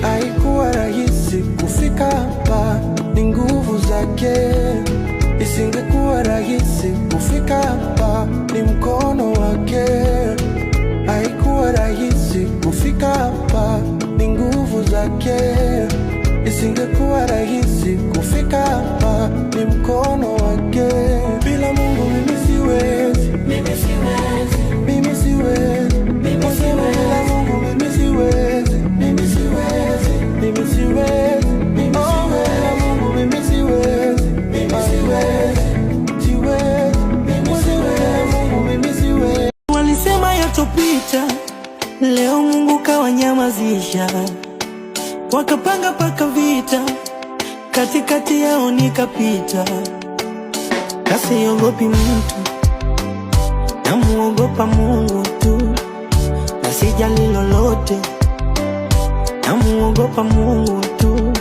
Haikuwa rahisi kufika hapa, ni nguvu zake. Isingekuwa rahisi kufika hapa, ni mkono wake. Haikuwa rahisi kufika hapa, ni nguvu zake. Isingekuwa rahisi kufika hapa, ni mkono wake. Bila Mungu mimi siwezi, mimi siwezi, mimi siwezi, mimi siwezi. Bila Mungu mimi siwezi, mimi siwezi, mimi siwezi, mimi siwezi. Bila Mungu mimi siwezi, mimi siwezi, siwezi, mimi siwezi. Bila Mungu mimi siwezi. Walisema yatopita, leo Mungu kawanyamazisha. Wakapanga paka vita, katikati yao nikapita. Kasiogopi mtu, namuogopa Mungu tu. Nasijali lolote, namuogopa Mungu tu.